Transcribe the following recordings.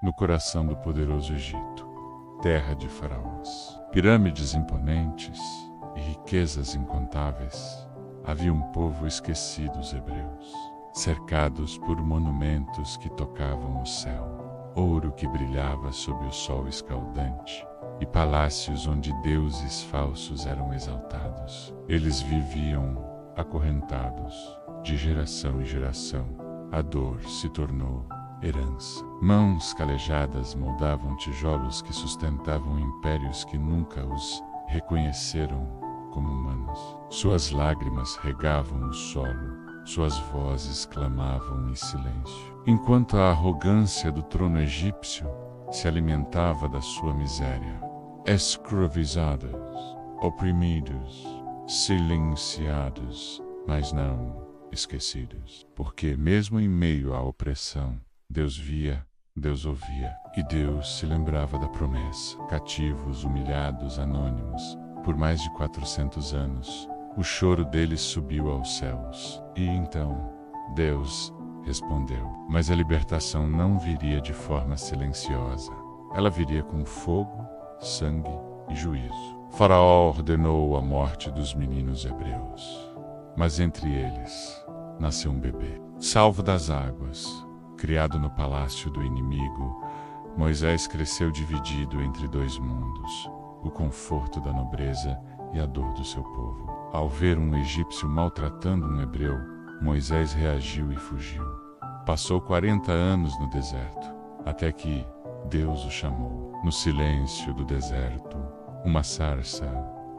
no coração do poderoso Egito, terra de faraós. Pirâmides imponentes e riquezas incontáveis. Havia um povo esquecido, os hebreus, cercados por monumentos que tocavam o céu, ouro que brilhava sob o sol escaldante, e palácios onde deuses falsos eram exaltados. Eles viviam acorrentados, de geração em geração. A dor se tornou herança. Mãos calejadas moldavam tijolos que sustentavam impérios que nunca os reconheceram como humanos. Suas lágrimas regavam o solo, suas vozes clamavam em silêncio, enquanto a arrogância do trono egípcio se alimentava da sua miséria. Escravizados, oprimidos, silenciados, mas não esquecidos. Porque mesmo em meio à opressão, Deus via, Deus ouvia, e Deus se lembrava da promessa. Cativos, humilhados, anônimos, por mais de 400 anos, o choro deles subiu aos céus. E então, Deus respondeu. Mas a libertação não viria de forma silenciosa. Ela viria com fogo, sangue e juízo. Faraó ordenou a morte dos meninos hebreus. Mas entre eles, nasceu um bebê. Salvo das águas, criado no palácio do inimigo, Moisés cresceu dividido entre dois mundos, o conforto da nobreza e a dor do seu povo. Ao ver um egípcio maltratando um hebreu, Moisés reagiu e fugiu. Passou 40 anos no deserto, até que Deus o chamou. No silêncio do deserto, uma sarça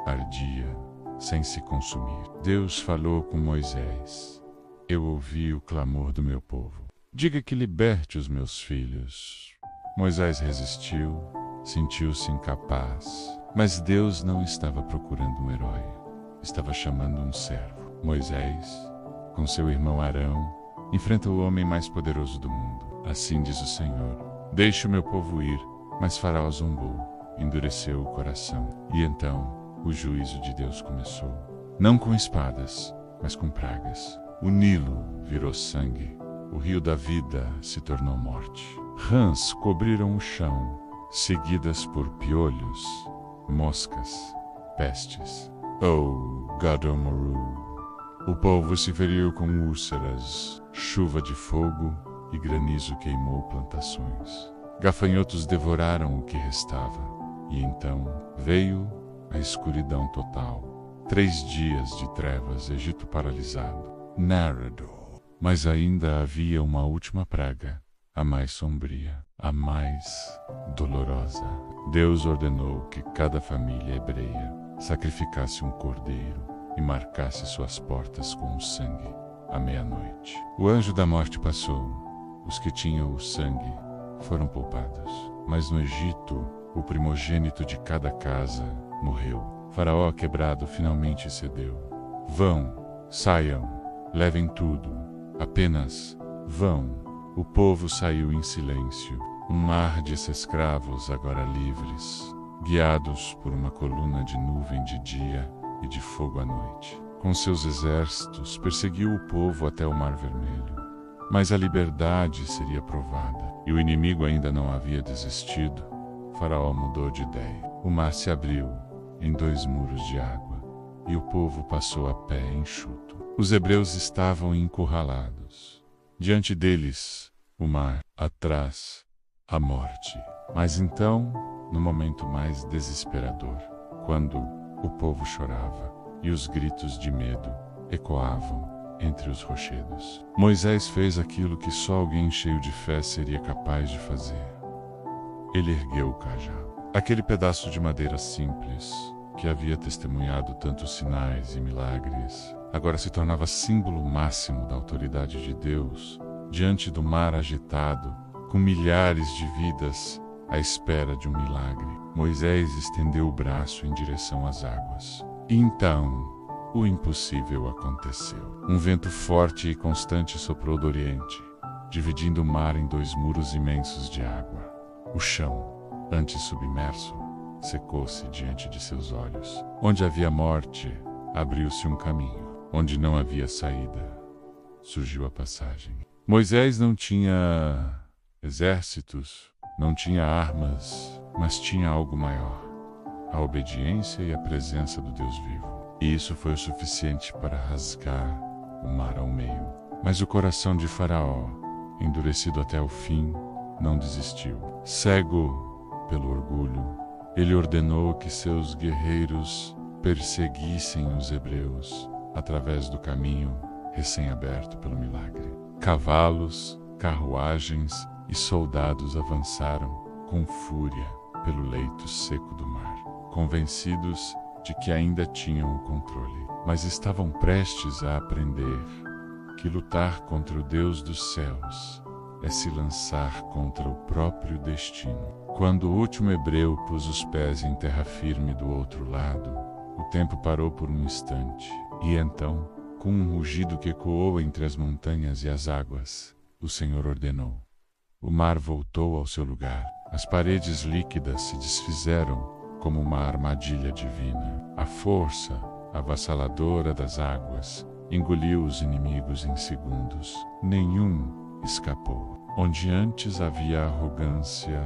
ardia, sem se consumir. Deus falou com Moisés. Eu ouvi o clamor do meu povo. Diga que liberte os meus filhos. Moisés resistiu, sentiu-se incapaz. Mas Deus não estava procurando um herói. Estava chamando um servo. Moisés, com seu irmão Arão, enfrenta o homem mais poderoso do mundo. Assim diz o Senhor: deixe o meu povo ir. Mas Faraó zombou, endureceu o coração. E então o juízo de Deus começou. Não com espadas, mas com pragas. O Nilo virou sangue. O rio da vida se tornou morte. Rãs cobriram o chão, seguidas por piolhos, moscas, pestes. Oh, Gadomoru! O povo se feriu com úlceras, chuva de fogo e granizo queimou plantações. Gafanhotos devoraram o que restava. E então veio a escuridão total. 3 dias de trevas, Egito paralisado. Narrador. Mas ainda havia uma última praga, a mais sombria, a mais dolorosa. Deus ordenou que cada família hebreia sacrificasse um cordeiro e marcasse suas portas com o sangue à meia-noite. O anjo da morte passou. Os que tinham o sangue foram poupados. Mas no Egito, o primogênito de cada casa morreu. Faraó, quebrado, finalmente cedeu. Vão, saiam, levem tudo. Apenas vão. O povo saiu em silêncio. Um mar de escravos agora livres, guiados por uma coluna de nuvem de dia e de fogo à noite. Com seus exércitos, perseguiu o povo até o Mar Vermelho. Mas a liberdade seria provada, e o inimigo ainda não havia desistido. Faraó mudou de ideia. O mar se abriu em 2 muros de água, e o povo passou a pé enxuto. Os hebreus estavam encurralados. Diante deles, o mar. Atrás, a morte. Mas então, no momento mais desesperador, quando o povo chorava e os gritos de medo ecoavam entre os rochedos, Moisés fez aquilo que só alguém cheio de fé seria capaz de fazer. Ele ergueu o cajado. Aquele pedaço de madeira simples, que havia testemunhado tantos sinais e milagres, agora se tornava símbolo máximo da autoridade de Deus diante do mar agitado, com milhares de vidas à espera de um milagre. Moisés estendeu o braço em direção às águas. E então, o impossível aconteceu. Um vento forte e constante soprou do oriente, dividindo o mar em 2 muros imensos de água. O chão, antes submerso, secou-se diante de seus olhos. Onde havia morte, abriu-se um caminho. Onde não havia saída, surgiu a passagem. Moisés não tinha exércitos, Não tinha armas, mas tinha algo maior: a obediência e a presença do Deus vivo. E isso foi o suficiente para rasgar o mar ao meio. Mas o coração de Faraó, endurecido até o fim, não desistiu. Cego pelo orgulho, ele ordenou que seus guerreiros perseguissem os hebreus através do caminho recém-aberto pelo milagre. Cavalos, carruagens e soldados avançaram com fúria pelo leito seco do mar, convencidos de que ainda tinham o controle, mas estavam prestes a aprender que lutar contra o Deus dos céus é se lançar contra o próprio destino. Quando o último hebreu pôs os pés em terra firme do outro lado, o tempo parou por um instante, e então, com um rugido que ecoou entre as montanhas e as águas, o Senhor ordenou. O mar voltou ao seu lugar. As paredes líquidas se desfizeram como uma armadilha divina. A força avassaladora das águas engoliu os inimigos em segundos. Nenhum escapou. Onde antes havia arrogância,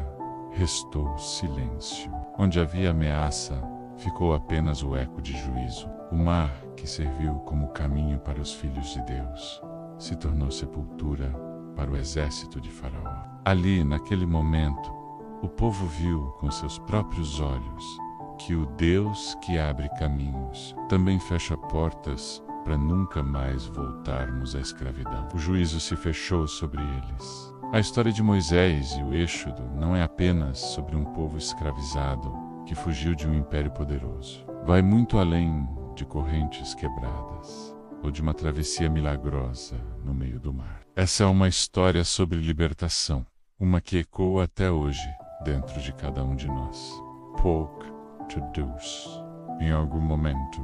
restou silêncio. Onde havia ameaça, ficou apenas o eco de juízo. O mar, que serviu como caminho para os filhos de Deus, se tornou sepultura para o exército de Faraó. Ali, naquele momento, o povo viu com seus próprios olhos que o Deus que abre caminhos também fecha portas para nunca mais voltarmos à escravidão. O juízo se fechou sobre eles. A história de Moisés e o Êxodo não é apenas sobre um povo escravizado que fugiu de um império poderoso. Vai muito além de correntes quebradas ou de uma travessia milagrosa no meio do mar. Essa é uma história sobre libertação, uma que ecoa até hoje dentro de cada um de nós. Poke to deuce. Em algum momento,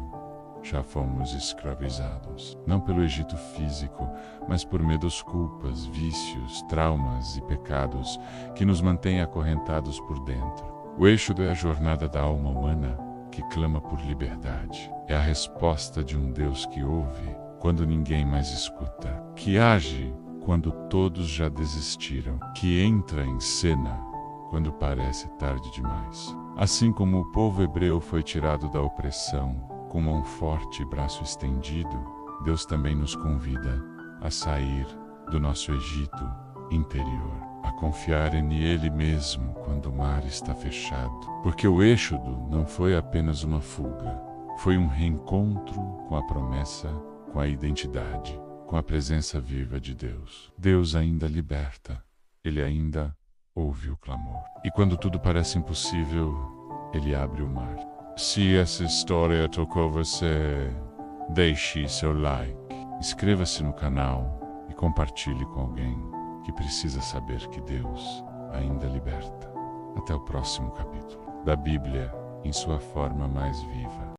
já fomos escravizados, não pelo Egito físico, mas por medos, culpas, vícios, traumas e pecados que nos mantêm acorrentados por dentro. O Êxodo é a jornada da alma humana que clama por liberdade. É a resposta de um Deus que ouve quando ninguém mais escuta, que age quando todos já desistiram, que entra em cena quando parece tarde demais. Assim como o povo hebreu foi tirado da opressão com mão forte e braço estendido, Deus também nos convida a sair do nosso Egito interior, a confiar em Ele mesmo quando o mar está fechado. Porque o Êxodo não foi apenas uma fuga, foi um reencontro com a promessa, com a identidade, com a presença viva de Deus. Deus ainda liberta, Ele ainda ouve o clamor. E quando tudo parece impossível, Ele abre o mar. Se essa história tocou você, deixe seu like, inscreva-se no canal e compartilhe com alguém que precisa saber que Deus ainda liberta. Até o próximo capítulo da Bíblia em sua forma mais viva.